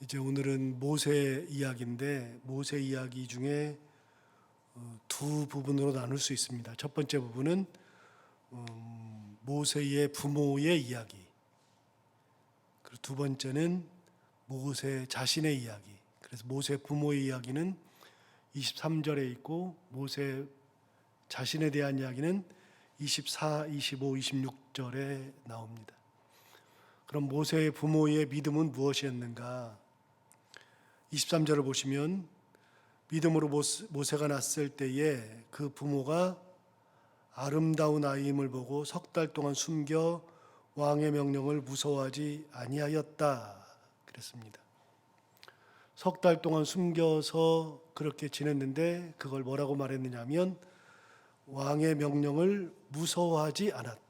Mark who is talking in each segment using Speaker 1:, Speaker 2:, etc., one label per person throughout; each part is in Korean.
Speaker 1: 이제 오늘은 모세 이야기인데 모세 이야기 중에 두 부분으로 나눌 수 있습니다. 첫 번째 부분은 모세의 부모의 이야기, 그리고 두 번째는 모세 자신의 이야기. 그래서 모세 부모의 이야기는 23절에 있고 모세 자신에 대한 이야기는 24, 25, 26절에 나옵니다. 그럼 모세의 부모의 믿음은 무엇이었는가? 23절을 보시면 믿음으로 모세가 낳았을 때에 그 부모가 아름다운 아이임을 보고 석 달 동안 숨겨 왕의 명령을 무서워하지 아니하였다 그랬습니다. 석 달 동안 숨겨서 그렇게 지냈는데 그걸 뭐라고 말했느냐 하면 왕의 명령을 무서워하지 않았다.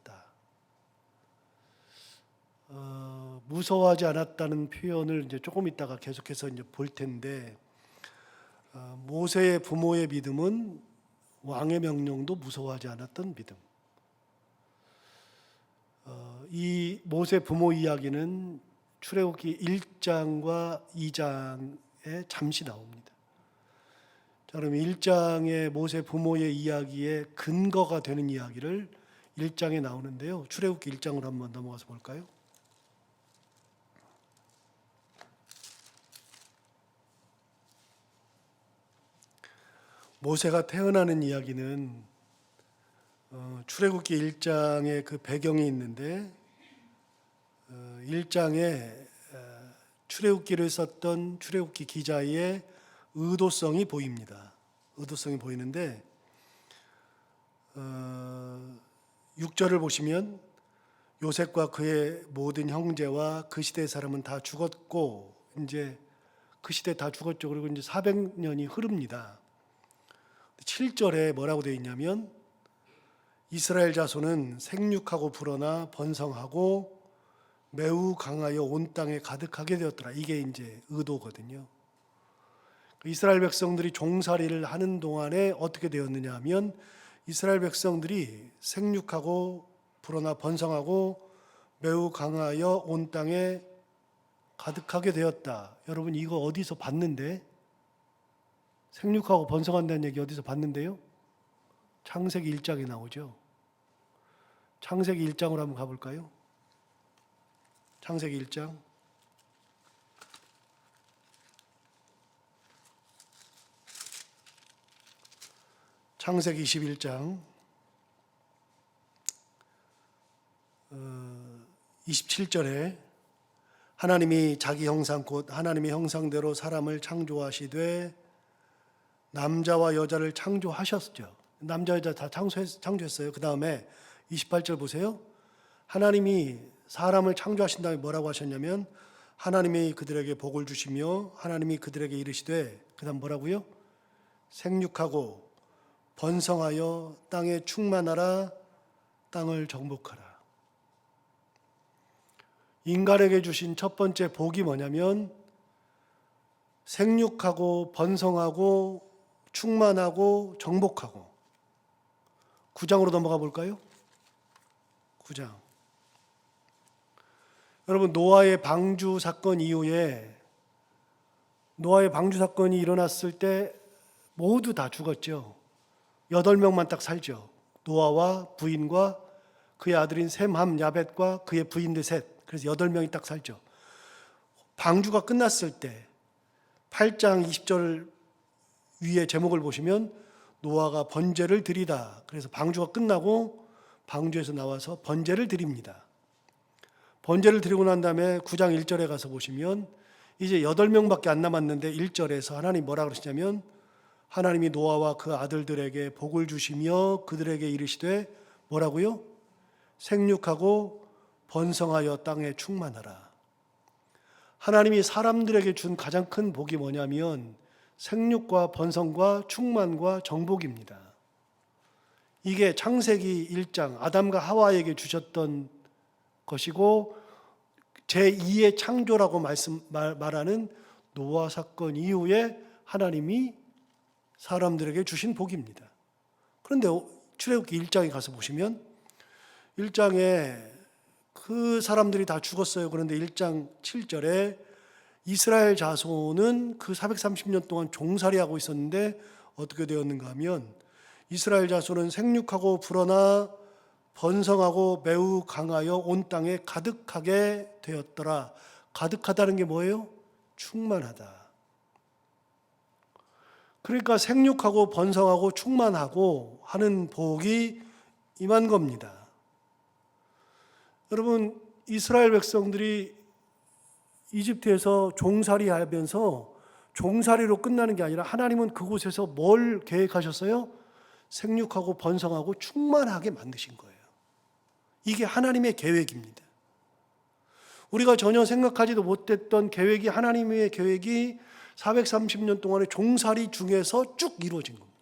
Speaker 1: 무서워하지 않았다는 표현을 이제 조금 있다가 계속해서 이제 볼 텐데, 모세의 부모의 믿음은 왕의 명령도 무서워하지 않았던 믿음. 이 모세 부모 이야기는 출애굽기 1장과 2장에 잠시 나옵니다. 자, 그럼 1장의 모세 부모의 이야기의 근거가 되는 이야기를 1장에 나오는데요. 출애굽기 1장으로 한번 넘어가서 볼까요? 모세가 태어나는 이야기는 출애굽기 1장에 그 배경이 있는데 1장에 출애굽기를 썼던 출애굽기 기자의 의도성이 보입니다. 의도성이 보이는데 6절을 보시면 요셉과 그의 모든 형제와 그 시대의 사람은 다 죽었고, 이제 그 시대 다 죽었죠. 그리고 이제 400년이 흐릅니다. 7절에 뭐라고 되어 있냐면 이스라엘 자손은 생육하고 불어나 번성하고 매우 강하여 온 땅에 가득하게 되었더라. 이게 이제 의도거든요. 이스라엘 백성들이 종살이를 하는 동안에 어떻게 되었느냐 하면 이스라엘 백성들이 생육하고 불어나 번성하고 매우 강하여 온 땅에 가득하게 되었다. 여러분 이거 어디서 봤는데? 생육하고 번성한다는 얘기 어디서 봤는데요? 창세기 1장에 나오죠. 창세기 1장으로 한번 가볼까요? 창세기 1장. 창세기 21장 27절에 하나님이 자기 형상 곧 하나님의 형상대로 사람을 창조하시되 남자와 여자를 창조하셨죠. 남자 여자 다 창조했어요. 그 다음에 28절 보세요. 하나님이 사람을 창조하신 다음에 뭐라고 하셨냐면 하나님이 그들에게 복을 주시며 하나님이 그들에게 이르시되, 그 다음 뭐라고요? 생육하고 번성하여 땅에 충만하라, 땅을 정복하라. 인간에게 주신 첫 번째 복이 뭐냐면 생육하고 번성하고 충만하고 정복하고. 9장으로 넘어가 볼까요? 9장. 여러분 노아의 방주 사건 이후에 노아의 방주 사건이 일어났을 때 모두 다 죽었죠. 8명만 딱 살죠. 노아와 부인과 그의 아들인 셈, 함, 야벳과 그의 부인들 셋. 그래서 8명이 딱 살죠. 방주가 끝났을 때 8장 20절 위에 제목을 보시면 노아가 번제를 드리다. 그래서 방주가 끝나고 방주에서 나와서 번제를 드립니다. 번제를 드리고 난 다음에 9장 1절에 가서 보시면 이제 8명밖에 안 남았는데 1절에서 하나님 뭐라 그러시냐면 하나님이 노아와 그 아들들에게 복을 주시며 그들에게 이르시되 뭐라고요? 생육하고 번성하여 땅에 충만하라. 하나님이 사람들에게 준 가장 큰 복이 뭐냐면 생육과 번성과 충만과 정복입니다. 이게 창세기 1장 아담과 하와에게 주셨던 것이고 제2의 창조라고 말하는 노아 사건 이후에 하나님이 사람들에게 주신 복입니다. 그런데 출애굽기 1장에 가서 보시면 1장에 그 사람들이 다 죽었어요. 그런데 1장 7절에 이스라엘 자손은 그 430년 동안 종살이하고 있었는데 어떻게 되었는가 하면 이스라엘 자손은 생육하고 불어나 번성하고 매우 강하여 온 땅에 가득하게 되었더라. 가득하다는 게 뭐예요? 충만하다. 그러니까 생육하고 번성하고 충만하고 하는 복이 임한 겁니다. 여러분, 이스라엘 백성들이 이집트에서 종살이 하면서 종살이로 끝나는 게 아니라 하나님은 그곳에서 뭘 계획하셨어요? 생육하고 번성하고 충만하게 만드신 거예요. 이게 하나님의 계획입니다. 우리가 전혀 생각하지도 못했던 계획이, 하나님의 계획이 430년 동안의 종살이 중에서 쭉 이루어진 겁니다.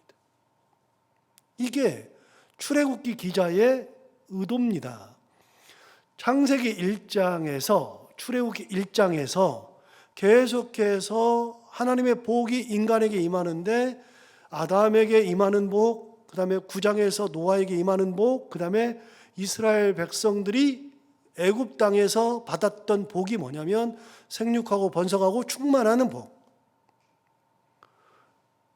Speaker 1: 이게 출애굽기 기자의 의도입니다. 창세기 1장에서, 출애굽기 1장에서 계속해서 하나님의 복이 인간에게 임하는데, 아담에게 임하는 복, 그 다음에 9장에서 노아에게 임하는 복, 그 다음에 이스라엘 백성들이 애굽 땅에서 받았던 복이 뭐냐면 생육하고 번성하고 충만하는 복.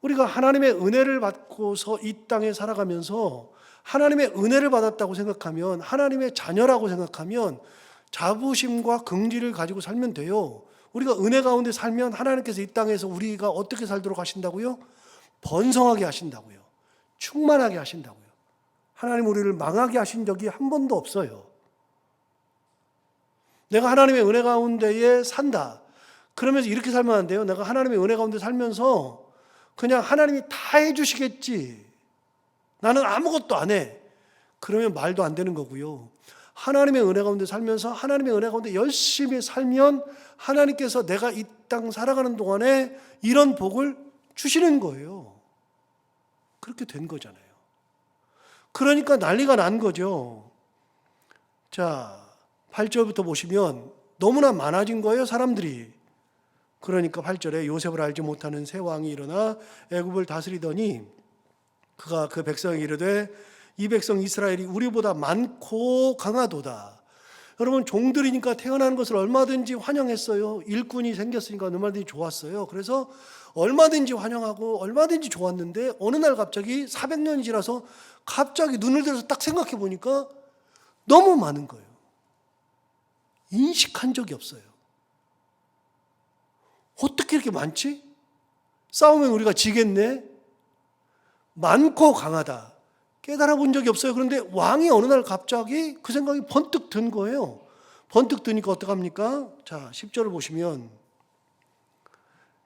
Speaker 1: 우리가 하나님의 은혜를 받고서 이 땅에 살아가면서 하나님의 은혜를 받았다고 생각하면, 하나님의 자녀라고 생각하면 자부심과 긍지를 가지고 살면 돼요. 우리가 은혜 가운데 살면 하나님께서 이 땅에서 우리가 어떻게 살도록 하신다고요? 번성하게 하신다고요. 충만하게 하신다고요. 하나님 우리를 망하게 하신 적이 한 번도 없어요. 내가 하나님의 은혜 가운데에 산다. 그러면서 이렇게 살면 안 돼요. 내가 하나님의 은혜 가운데 살면서 그냥 하나님이 다 해주시겠지, 나는 아무것도 안 해, 그러면 말도 안 되는 거고요. 하나님의 은혜 가운데 살면서 하나님의 은혜 가운데 열심히 살면 하나님께서 내가 이 땅 살아가는 동안에 이런 복을 주시는 거예요. 그렇게 된 거잖아요. 그러니까 난리가 난 거죠. 자, 8절부터 보시면 너무나 많아진 거예요, 사람들이. 그러니까 8절에 요셉을 알지 못하는 새 왕이 일어나 애굽을 다스리더니 그가 그 백성에게 이르되 이 백성 이스라엘이 우리보다 많고 강하도다. 여러분, 종들이니까 태어나는 것을 얼마든지 환영했어요. 일꾼이 생겼으니까 얼마든지 좋았어요. 그래서 얼마든지 환영하고 얼마든지 좋았는데 어느 날 갑자기 400년이 지나서 갑자기 눈을 들어서 딱 생각해 보니까 너무 많은 거예요. 인식한 적이 없어요. 어떻게 이렇게 많지? 싸우면 우리가 지겠네? 많고 강하다. 깨달아 본 적이 없어요. 그런데 왕이 어느 날 갑자기 그 생각이 번뜩 든 거예요. 번뜩 드니까 어떡합니까? 자, 10절을 보시면,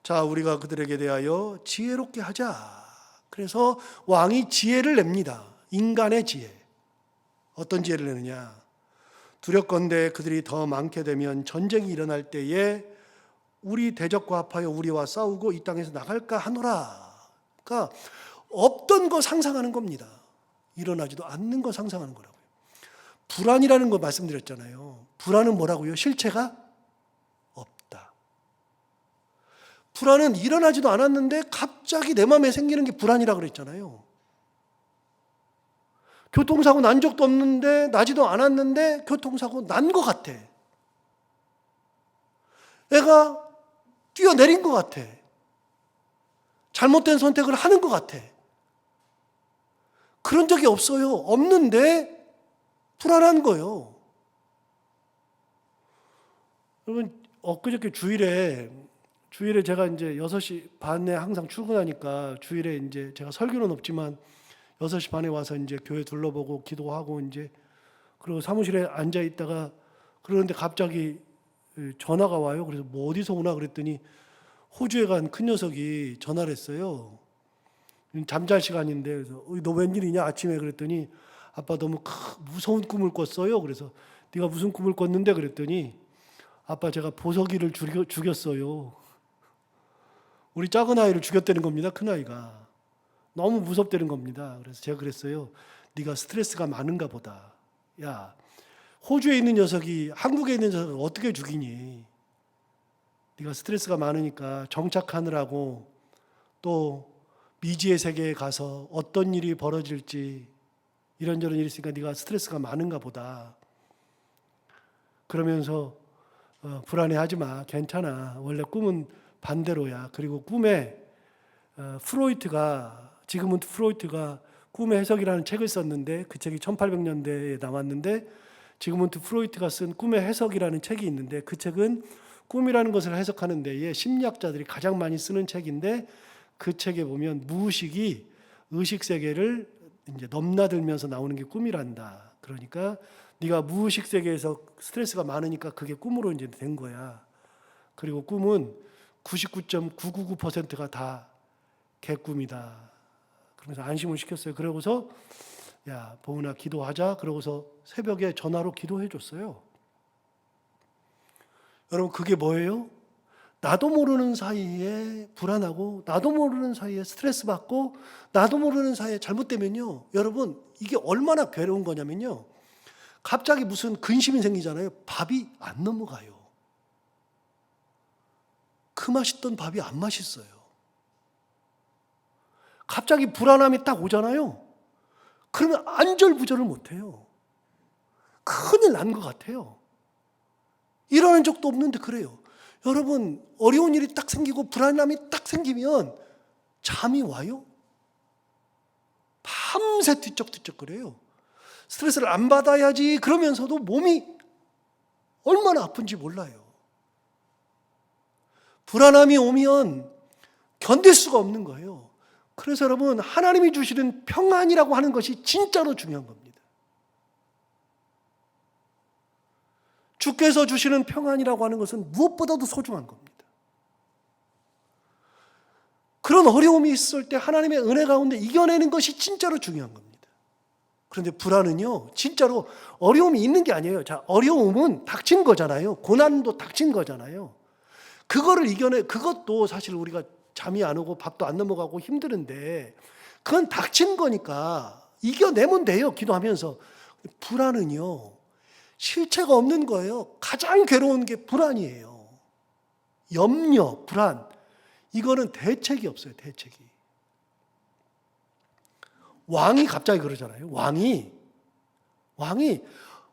Speaker 1: 자, 우리가 그들에게 대하여 지혜롭게 하자. 그래서 왕이 지혜를 냅니다. 인간의 지혜. 어떤 지혜를 내느냐? 두렵건대 그들이 더 많게 되면 전쟁이 일어날 때에 우리 대적과 합하여 우리와 싸우고 이 땅에서 나갈까 하노라. 그러니까 없던 거 상상하는 겁니다. 일어나지도 않는 거 상상하는 거라고요. 불안이라는 거 말씀드렸잖아요. 불안은 뭐라고요? 실체가 없다. 불안은 일어나지도 않았는데 갑자기 내 마음에 생기는 게 불안이라고 그랬잖아요. 교통사고 난 적도 없는데, 나지도 않았는데 교통사고 난 것 같아. 애가 뛰어내린 것 같아. 잘못된 선택을 하는 것 같아. 그런 적이 없어요. 없는데 불안한 거예요. 여러분, 엊그저께 주일에 제가 이제 6시 반에 항상 출근하니까 주일에 이제 제가 설교는 없지만 6시 반에 와서 이제 교회 둘러보고 기도하고 이제 그리고 사무실에 앉아 있다가 그러는데 갑자기 전화가 와요. 그래서 뭐 어디서 오나 그랬더니 호주에 간 큰 녀석이 전화를 했어요. 잠잘 시간인데, 그래서 너 웬일이냐 아침에 그랬더니 아빠 너무 무서운 꿈을 꿨어요. 그래서 네가 무슨 꿈을 꿨는데 그랬더니 아빠 제가 보석이를 죽였어요. 우리 작은 아이를 죽였다는 겁니다. 큰 아이가 너무 무섭다는 겁니다. 그래서 제가 그랬어요. 네가 스트레스가 많은가 보다. 야, 호주에 있는 녀석이 한국에 있는 녀석을 어떻게 죽이니? 네가 스트레스가 많으니까 정착하느라고 또 미지의 세계에 가서 어떤 일이 벌어질지 이런저런 일이 있으니까 네가 스트레스가 많은가 보다. 그러면서 불안해하지 마. 괜찮아. 원래 꿈은 반대로야. 그리고 꿈에 지그문트 프로이트가 꿈의 해석이라는 책을 썼는데 그 책이 1800년대에 나왔는데 지그문트 프로이트가 쓴 꿈의 해석이라는 책이 있는데 그 책은 꿈이라는 것을 해석하는 데에 심리학자들이 가장 많이 쓰는 책인데 그 책에 보면 무의식이 의식 세계를 이제 넘나들면서 나오는 게 꿈이란다. 그러니까 네가 무의식 세계에서 스트레스가 많으니까 그게 꿈으로 이제 된 거야. 그리고 꿈은 99.999%가 다 개꿈이다. 그러면서 안심을 시켰어요. 그러고서 야, 보은아 기도하자. 그러고서 새벽에 전화로 기도해 줬어요. 여러분 그게 뭐예요? 나도 모르는 사이에 불안하고 나도 모르는 사이에 스트레스 받고 나도 모르는 사이에 잘못되면요. 여러분 이게 얼마나 괴로운 거냐면요. 갑자기 무슨 근심이 생기잖아요. 밥이 안 넘어가요. 그 맛있던 밥이 안 맛있어요. 갑자기 불안함이 딱 오잖아요. 그러면 안절부절을 못해요. 큰일 난 것 같아요. 일어난 적도 없는데 그래요. 여러분 어려운 일이 딱 생기고 불안함이 딱 생기면 잠이 와요? 밤새 뒤척뒤척거려요. 스트레스를 안 받아야지 그러면서도 몸이 얼마나 아픈지 몰라요. 불안함이 오면 견딜 수가 없는 거예요. 그래서 여러분 하나님이 주시는 평안이라고 하는 것이 진짜로 중요한 겁니다. 주께서 주시는 평안이라고 하는 것은 무엇보다도 소중한 겁니다. 그런 어려움이 있을 때 하나님의 은혜 가운데 이겨내는 것이 진짜로 중요한 겁니다. 그런데 불안은요, 진짜로 어려움이 있는 게 아니에요. 자, 어려움은 닥친 거잖아요. 고난도 닥친 거잖아요. 그것도 사실 우리가 잠이 안 오고 밥도 안 넘어가고 힘드는데 그건 닥친 거니까 이겨내면 돼요. 기도하면서. 불안은요, 실체가 없는 거예요. 가장 괴로운 게 불안이에요. 염려, 불안. 이거는 대책이 없어요. 대책이. 왕이 갑자기 그러잖아요. 왕이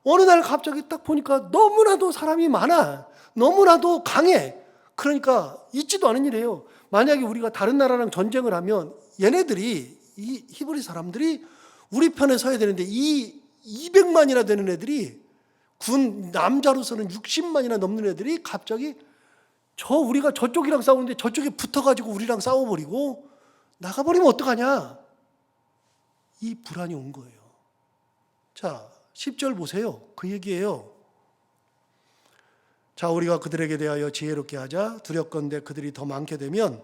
Speaker 1: 어느 날 갑자기 딱 보니까 너무나도 사람이 많아. 너무나도 강해. 그러니까 있지도 않은 일이에요. 만약에 우리가 다른 나라랑 전쟁을 하면 얘네들이 이 히브리 사람들이 우리 편에 서야 되는데 이 200만이나 되는 애들이 군 남자로서는 60만이나 넘는 애들이 갑자기 우리가 저쪽이랑 싸우는데 저쪽에 붙어가지고 우리랑 싸워버리고 나가버리면 어떡하냐? 이 불안이 온 거예요. 자, 10절 보세요. 그 얘기예요. 자, 우리가 그들에게 대하여 지혜롭게 하자. 두렵건대 그들이 더 많게 되면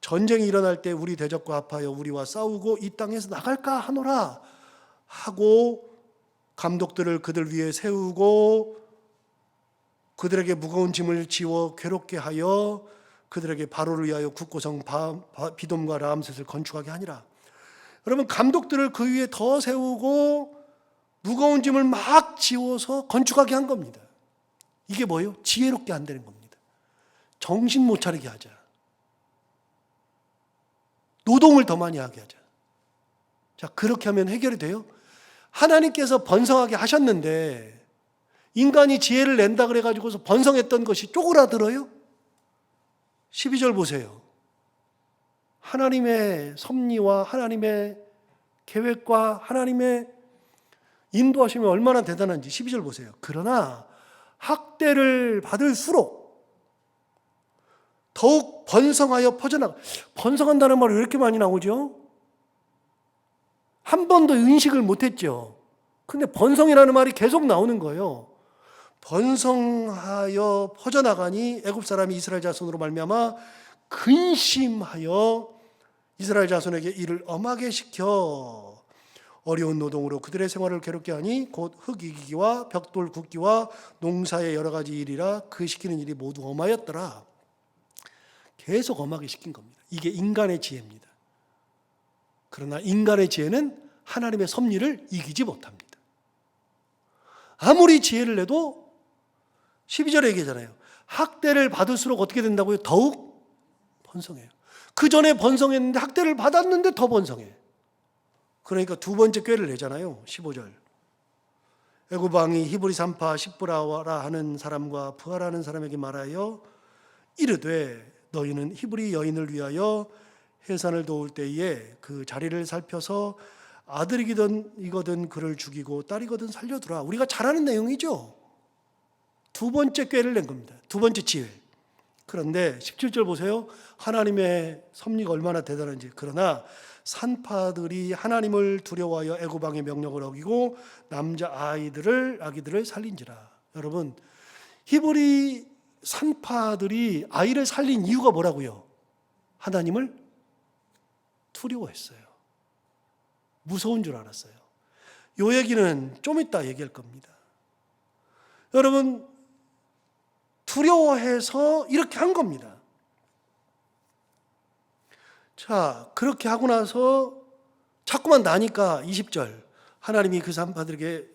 Speaker 1: 전쟁이 일어날 때 우리 대적과 합하여 우리와 싸우고 이 땅에서 나갈까 하노라 하고 감독들을 그들 위에 세우고 그들에게 무거운 짐을 지워 괴롭게 하여 그들에게 바로를 위하여 국고성 비돔과 라암셋을 건축하게 하니라. 여러분 감독들을 그 위에 더 세우고 무거운 짐을 막 지워서 건축하게 한 겁니다. 이게 뭐예요? 지혜롭게 한다는 겁니다. 정신 못 차리게 하자. 노동을 더 많이 하게 하자. 자, 그렇게 하면 해결이 돼요? 하나님께서 번성하게 하셨는데 인간이 지혜를 낸다 그래가지고서 번성했던 것이 쪼그라들어요? 12절 보세요. 하나님의 섭리와 하나님의 계획과 하나님의 인도하심이 얼마나 대단한지 12절 보세요. 그러나 학대를 받을수록 더욱 번성하여 퍼져나가. 번성한다는 말이 왜 이렇게 많이 나오죠? 한 번도 인식을 못했죠. 근데 번성이라는 말이 계속 나오는 거예요. 번성하여 퍼져나가니 애굽 사람이 이스라엘 자손으로 말미암아 근심하여 이스라엘 자손에게 이를 엄하게 시켜 어려운 노동으로 그들의 생활을 괴롭게 하니 곧 흙 이기기와 벽돌 굽기와 농사의 여러 가지 일이라 그 시키는 일이 모두 엄하였더라. 계속 엄하게 시킨 겁니다. 이게 인간의 지혜입니다. 그러나 인간의 지혜는 하나님의 섭리를 이기지 못합니다. 아무리 지혜를 내도 12절에 얘기하잖아요. 학대를 받을수록 어떻게 된다고요? 더욱 번성해요. 그 전에 번성했는데 학대를 받았는데 더 번성해. 그러니까 두 번째 꾀를 내잖아요. 15절. 애굽 왕이 히브리 산파 십브라라 하는 사람과 부하라는 사람에게 말하여 이르되 너희는 히브리 여인을 위하여 해산을 도울 때에 그 자리를 살펴서 아들이거든 이거든 그를 죽이고 딸이거든 살려두라. 우리가 잘 아는 내용이죠. 두 번째 꾀를 낸 겁니다. 두 번째 지혜. 그런데 17절 보세요. 하나님의 섭리가 얼마나 대단한지. 그러나 산파들이 하나님을 두려워하여 애굽 왕의 명령을 어기고 남자 아기들을 살린지라. 여러분, 히브리 산파들이 아이를 살린 이유가 뭐라고요? 하나님을 두려워했어요. 무서운 줄 알았어요. 이 얘기는 좀 이따 얘기할 겁니다. 여러분, 두려워해서 이렇게 한 겁니다. 자, 그렇게 하고 나서 자꾸만 나니까 20절 하나님이 그 산파들에게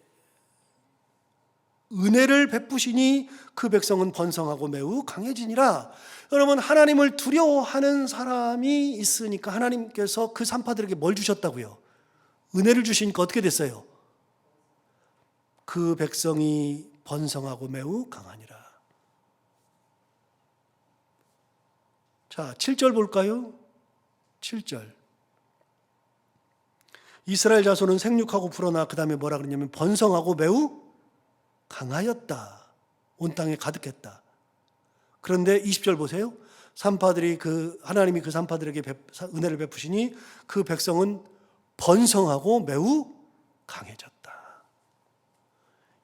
Speaker 1: 은혜를 베푸시니 그 백성은 번성하고 매우 강해지니라. 여러분, 하나님을 두려워하는 사람이 있으니까 하나님께서 그 산파들에게 뭘 주셨다고요? 은혜를 주시니까 어떻게 됐어요? 그 백성이 번성하고 매우 강하니라. 자, 7절 볼까요? 7절. 이스라엘 자손은 생육하고 불어나 그 다음에 뭐라 그러냐면 번성하고 매우 강하였다. 온 땅에 가득했다. 그런데 20절 보세요. 산파들이 하나님이 그 산파들에게 은혜를 베푸시니 그 백성은 번성하고 매우 강해졌다.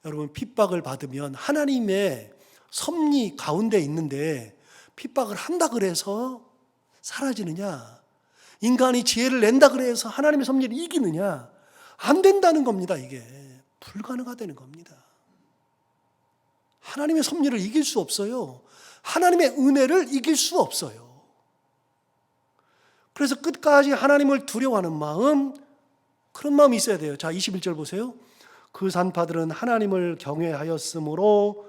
Speaker 1: 여러분, 핍박을 받으면 하나님의 섭리 가운데 있는데 핍박을 한다 그래서 사라지느냐? 인간이 지혜를 낸다 그래서 하나님의 섭리를 이기느냐? 안 된다는 겁니다. 이게 불가능하다는 겁니다. 하나님의 섭리를 이길 수 없어요. 하나님의 은혜를 이길 수 없어요. 그래서 끝까지 하나님을 두려워하는 마음, 그런 마음이 있어야 돼요. 자, 21절 보세요. 그 산파들은 하나님을 경외하였으므로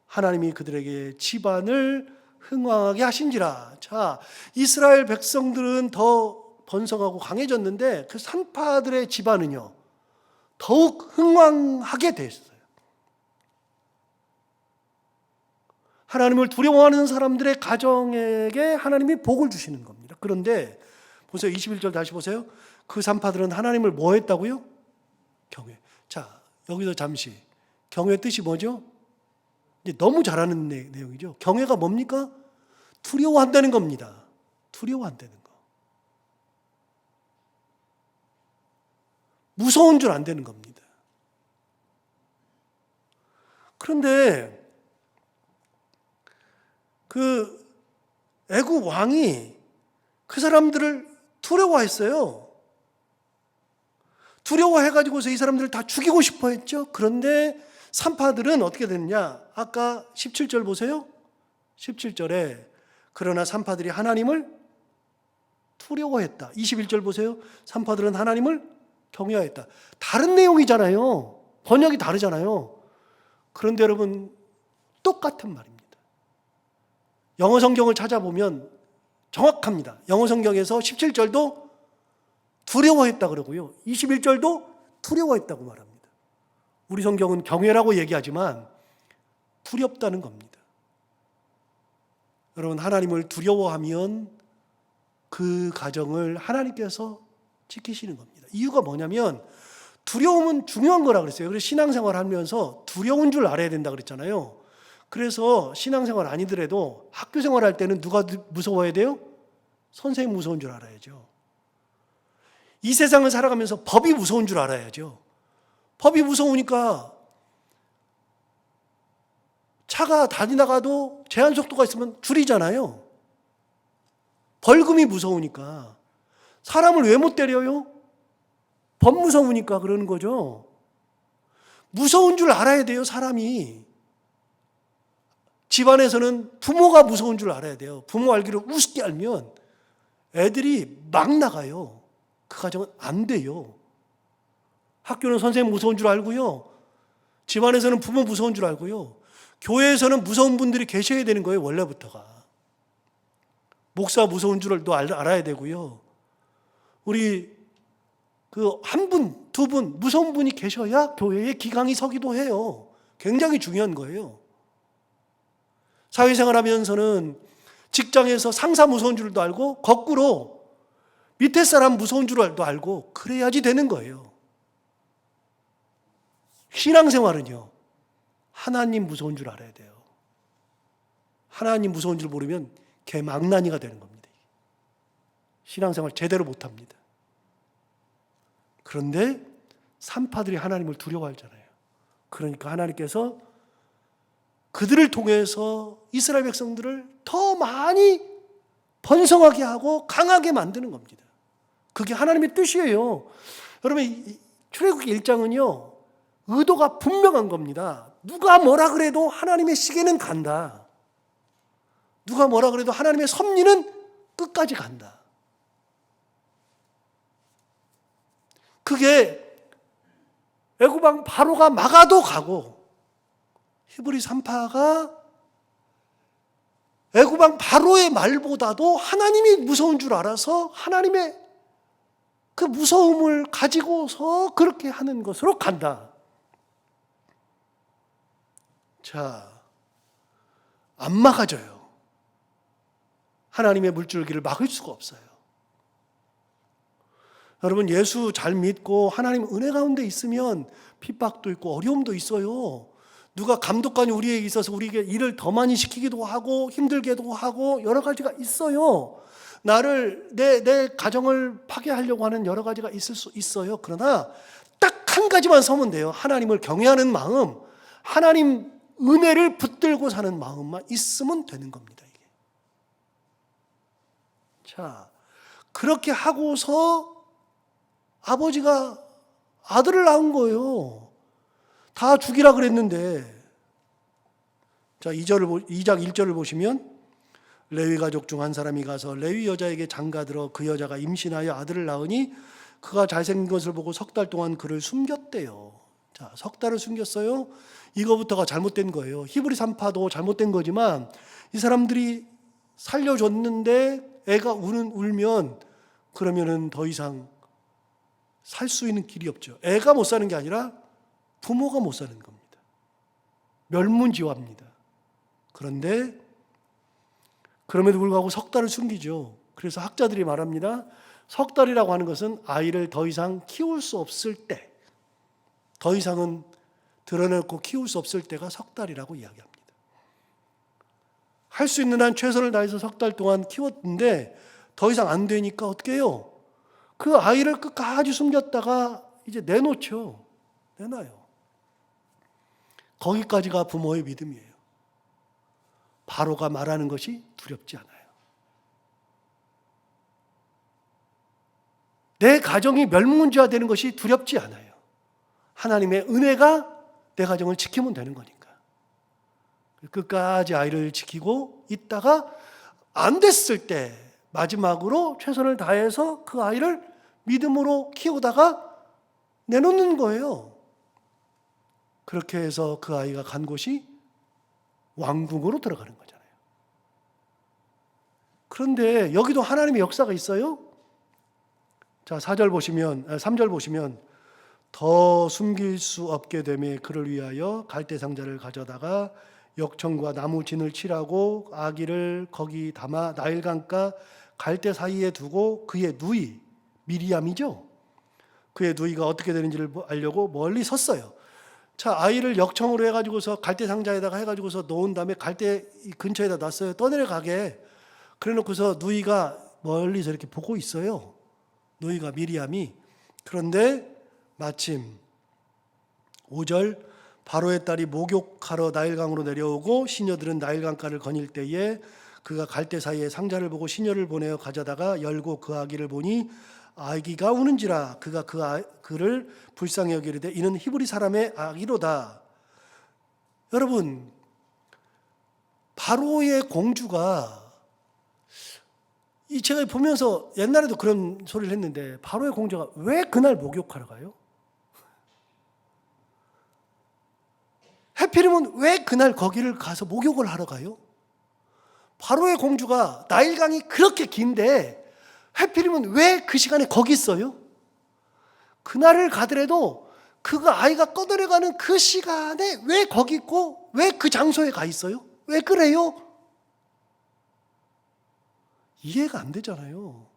Speaker 1: 하나님이 그들에게 집안을 흥왕하게 하신지라. 자, 이스라엘 백성들은 더 번성하고 강해졌는데 그 산파들의 집안은요, 더욱 흥왕하게 됐어요. 하나님을 두려워하는 사람들의 가정에게 하나님이 복을 주시는 겁니다. 그런데 보세요. 21절 다시 보세요. 그 산파들은 하나님을 뭐 했다고요? 경외. 자, 여기서 잠시 경외의 뜻이 뭐죠? 이제 너무 잘 아는 내용이죠. 경외가 뭡니까? 두려워한다는 겁니다. 두려워한다는 거. 무서운 줄 안다는 겁니다. 그런데 그 애굽 왕이 그 사람들을 두려워했어요. 두려워해가지고서 이 사람들을 다 죽이고 싶어 했죠. 그런데 산파들은 어떻게 됐느냐? 아까 17절 보세요. 17절에 그러나 산파들이 하나님을 두려워했다. 21절 보세요. 산파들은 하나님을 경외하였다. 다른 내용이잖아요. 번역이 다르잖아요. 그런데 여러분, 똑같은 말입니다. 영어 성경을 찾아보면 정확합니다. 영어 성경에서 17절도 두려워했다 그러고요. 21절도 두려워했다고 말합니다. 우리 성경은 경외라고 얘기하지만 두렵다는 겁니다. 여러분, 하나님을 두려워하면 그 가정을 하나님께서 지키시는 겁니다. 이유가 뭐냐면 두려움은 중요한 거라 그랬어요. 그래서 신앙생활 하면서 두려운 줄 알아야 된다 그랬잖아요. 그래서 신앙생활 아니더라도 학교 생활할 때는 누가 무서워야 돼요? 선생님 무서운 줄 알아야죠. 이 세상을 살아가면서 법이 무서운 줄 알아야죠. 법이 무서우니까 차가 다니다가도 제한 속도가 있으면 줄이잖아요. 벌금이 무서우니까. 사람을 왜 못 때려요? 법 무서우니까 그러는 거죠. 무서운 줄 알아야 돼요, 사람이. 집안에서는 부모가 무서운 줄 알아야 돼요. 부모 알기를 우습게 알면 애들이 막 나가요. 그 가정은 안 돼요. 학교는 선생님 무서운 줄 알고요. 집안에서는 부모 무서운 줄 알고요. 교회에서는 무서운 분들이 계셔야 되는 거예요, 원래부터가. 목사 무서운 줄도 알아야 되고요. 우리 그 한 분, 두 분, 무서운 분이 계셔야 교회에 기강이 서기도 해요. 굉장히 중요한 거예요. 사회생활 하면서는 직장에서 상사 무서운 줄도 알고 거꾸로 밑에 사람 무서운 줄도 알고 그래야지 되는 거예요. 신앙생활은요, 하나님 무서운 줄 알아야 돼요. 하나님 무서운 줄 모르면 개망나니가 되는 겁니다. 신앙생활 제대로 못합니다. 그런데 산파들이 하나님을 두려워하잖아요. 그러니까 하나님께서 그들을 통해서 이스라엘 백성들을 더 많이 번성하게 하고 강하게 만드는 겁니다. 그게 하나님의 뜻이에요. 여러분, 출애굽기 1장은요, 의도가 분명한 겁니다. 누가 뭐라 그래도 하나님의 시계는 간다. 누가 뭐라 그래도 하나님의 섭리는 끝까지 간다. 그게 애굽 왕 바로가 막아도 가고 히브리 산파가 애굽 왕 바로의 말보다도 하나님이 무서운 줄 알아서 하나님의 그 무서움을 가지고서 그렇게 하는 것으로 간다. 자, 안 막아져요. 하나님의 물줄기를 막을 수가 없어요. 여러분, 예수 잘 믿고 하나님 은혜 가운데 있으면 핍박도 있고 어려움도 있어요. 누가 감독관이 우리에게 있어서 우리에게 일을 더 많이 시키기도 하고 힘들게도 하고 여러 가지가 있어요. 내 가정을 파괴하려고 하는 여러 가지가 있을 수 있어요. 그러나 딱 한 가지만 서면 돼요. 하나님을 경외하는 마음, 하나님 은혜를 붙들고 사는 마음만 있으면 되는 겁니다. 이게. 자, 그렇게 하고서 아버지가 아들을 낳은 거예요. 다 죽이라 그랬는데. 자, 2장 1절을 보시면 레위 가족 중 한 사람이 가서 레위 여자에게 장가들어 그 여자가 임신하여 아들을 낳으니 그가 잘생긴 것을 보고 석 달 동안 그를 숨겼대요. 자, 석 달을 숨겼어요. 이거부터가 잘못된 거예요. 히브리 산파도 잘못된 거지만 이 사람들이 살려줬는데 애가 울면 그러면은 더 이상 살 수 있는 길이 없죠. 애가 못 사는 게 아니라 부모가 못 사는 겁니다. 멸문지화입니다. 그런데 그럼에도 불구하고 석 달을 숨기죠. 그래서 학자들이 말합니다. 석 달이라고 하는 것은 아이를 더 이상 키울 수 없을 때, 더 이상은 드러내고 키울 수 없을 때가 석 달이라고 이야기합니다. 할 수 있는 한 최선을 다해서 석 달 동안 키웠는데 더 이상 안 되니까 어떻게 해요? 그 아이를 끝까지 숨겼다가 이제 내놓죠. 내놔요. 거기까지가 부모의 믿음이에요. 바로가 말하는 것이 두렵지 않아요. 내 가정이 멸문지화되는 것이 두렵지 않아요. 하나님의 은혜가 내 가정을 지키면 되는 거니까. 끝까지 아이를 지키고 있다가 안 됐을 때 마지막으로 최선을 다해서 그 아이를 믿음으로 키우다가 내놓는 거예요. 그렇게 해서 그 아이가 간 곳이 왕궁으로 들어가는 거잖아요. 그런데 여기도 하나님의 역사가 있어요. 자, 3절 보시면 더 숨길 수 없게 되매 그를 위하여 갈대 상자를 가져다가 역청과 나무 진을 칠하고 아기를 거기 담아 나일강가 갈대 사이에 두고 그의 누이 미리암이죠. 그의 누이가 어떻게 되는지를 알려고 멀리 섰어요. 자, 아이를 역청으로 해가지고서 갈대 상자에다가 해가지고서 놓은 다음에 갈대 근처에다 놨어요. 떠내려가게. 그래놓고서 누이가 멀리서 이렇게 보고 있어요. 누이가 미리암이. 그런데 마침 5절 바로의 딸이 목욕하러 나일강으로 내려오고 시녀들은 나일강가를 거닐 때에 그가 갈대 사이에 상자를 보고 시녀를 보내어 가져다가 열고 그 아기를 보니 아기가 우는지라 그가 그를 불쌍히 여기르되 이는 히브리 사람의 아기로다. 여러분, 바로의 공주가 제가 보면서 옛날에도 그런 소리를 했는데 바로의 공주가 왜 그날 목욕하러 가요? 해필이면 왜 그날 거기를 가서 목욕을 하러 가요? 바로의 공주가 나일강이 그렇게 긴데 해필이면 왜 그 시간에 거기 있어요? 그날을 가더라도 그 아이가 꺼내려가는 그 시간에 왜 거기 있고 왜 그 장소에 가 있어요? 왜 그래요? 이해가 안 되잖아요.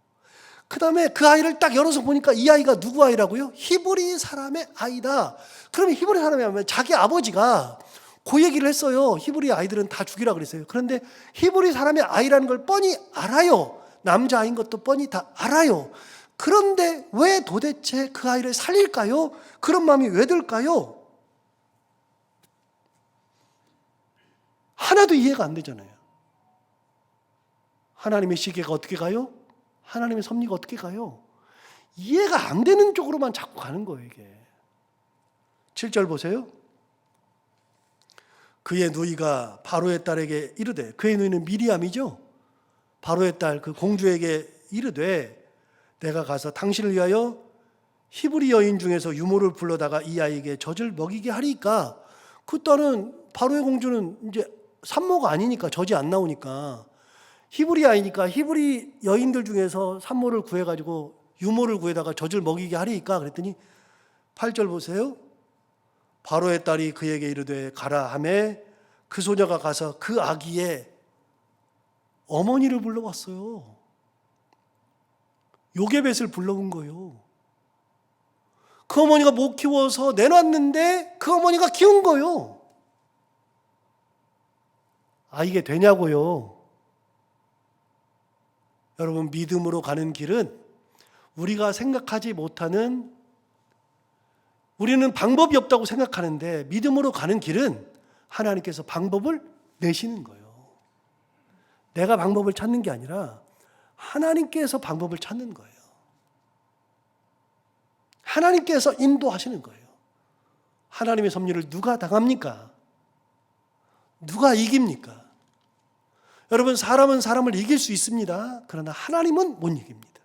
Speaker 1: 그 다음에 그 아이를 딱 열어서 보니까 이 아이가 누구 아이라고요? 히브리 사람의 아이다. 그러면 히브리 사람이 하면 자기 아버지가 그 얘기를 했어요. 히브리 아이들은 다 죽이라 그랬어요. 그런데 히브리 사람의 아이라는 걸 뻔히 알아요. 남자아이인 것도 뻔히 다 알아요. 그런데 왜 도대체 그 아이를 살릴까요? 그런 마음이 왜 들까요? 하나도 이해가 안 되잖아요. 하나님의 시계가 어떻게 가요? 하나님의 섭리가 어떻게 가요? 이해가 안 되는 쪽으로만 자꾸 가는 거예요, 이게. 7절 보세요. 그의 누이가 바로의 딸에게 이르되, 그의 누이는 미리암이죠. 바로의 딸 그 공주에게 이르되, 내가 가서 당신을 위하여 히브리 여인 중에서 유모를 불러다가 이 아이에게 젖을 먹이게 하리까. 그 딸은 바로의 공주는 이제 산모가 아니니까 젖이 안 나오니까 히브리 아이니까 히브리 여인들 중에서 산모를 구해가지고 유모를 구해다가 젖을 먹이게 하리까. 그랬더니 8절 보세요. 바로의 딸이 그에게 이르되 가라 하매 그 소녀가 가서 그 아기의 어머니를 불러왔어요. 요게벳을 불러온 거예요. 그 어머니가 못 키워서 내놨는데 그 어머니가 키운 거예요. 아, 이게 되냐고요. 여러분, 믿음으로 가는 길은 우리가 생각하지 못하는, 우리는 방법이 없다고 생각하는데 믿음으로 가는 길은 하나님께서 방법을 내시는 거예요. 내가 방법을 찾는 게 아니라 하나님께서 방법을 찾는 거예요. 하나님께서 인도하시는 거예요. 하나님의 섭리를 누가 당합니까? 누가 이깁니까? 여러분, 사람은 사람을 이길 수 있습니다. 그러나 하나님은 못 이깁니다.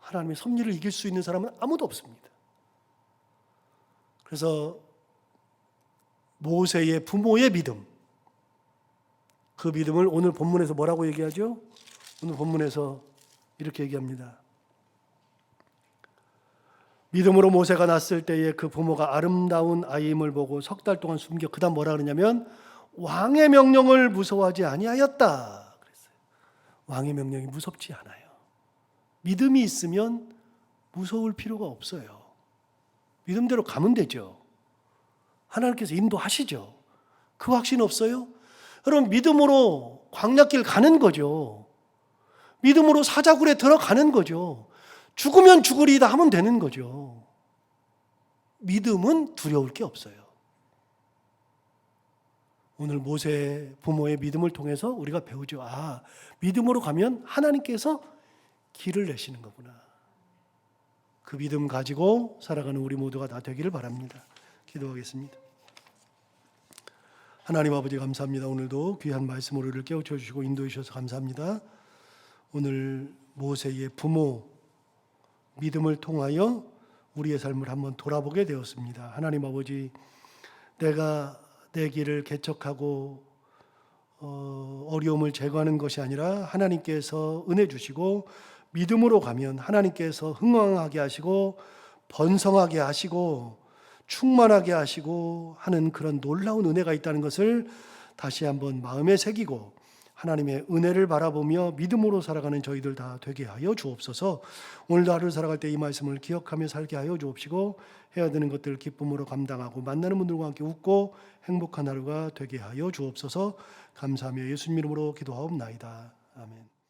Speaker 1: 하나님의 섭리를 이길 수 있는 사람은 아무도 없습니다. 그래서 모세의 부모의 믿음, 그 믿음을 오늘 본문에서 뭐라고 얘기하죠? 오늘 본문에서 이렇게 얘기합니다. 믿음으로 모세가 낳았을 때에 그 부모가 아름다운 아이임을 보고 석 달 동안 숨겨, 그 다음 뭐라 그러냐면 왕의 명령을 무서워하지 아니하였다 그랬어요. 왕의 명령이 무섭지 않아요. 믿음이 있으면 무서울 필요가 없어요. 믿음대로 가면 되죠. 하나님께서 인도하시죠. 그 확신 없어요? 여러분, 믿음으로 광야길 가는 거죠. 믿음으로 사자굴에 들어가는 거죠. 죽으면 죽으리다 하면 되는 거죠. 믿음은 두려울 게 없어요. 오늘 모세 부모의 믿음을 통해서 우리가 배우죠. 아, 믿음으로 가면 하나님께서 길을 내시는 거구나. 그 믿음 가지고 살아가는 우리 모두가 다 되기를 바랍니다. 기도하겠습니다. 하나님 아버지, 감사합니다. 오늘도 귀한 말씀으로 우리를 깨우쳐 주시고 인도해 주셔서 감사합니다. 오늘 모세의 부모 믿음을 통하여 우리의 삶을 한번 돌아보게 되었습니다. 하나님 아버지, 내가 내 길을 개척하고 어려움을 제거하는 것이 아니라 하나님께서 은혜 주시고 믿음으로 가면 하나님께서 흥왕하게 하시고 번성하게 하시고 충만하게 하시고 하는 그런 놀라운 은혜가 있다는 것을 다시 한번 마음에 새기고 하나님의 은혜를 바라보며 믿음으로 살아가는 저희들 다 되게 하여 주옵소서. 오늘도 하루를 살아갈 때 이 말씀을 기억하며 살게 하여 주옵시고 해야 되는 것들을 기쁨으로 감당하고 만나는 분들과 함께 웃고 행복한 하루가 되게 하여 주옵소서. 감사하며 예수님 이름으로 기도하옵나이다. 아멘.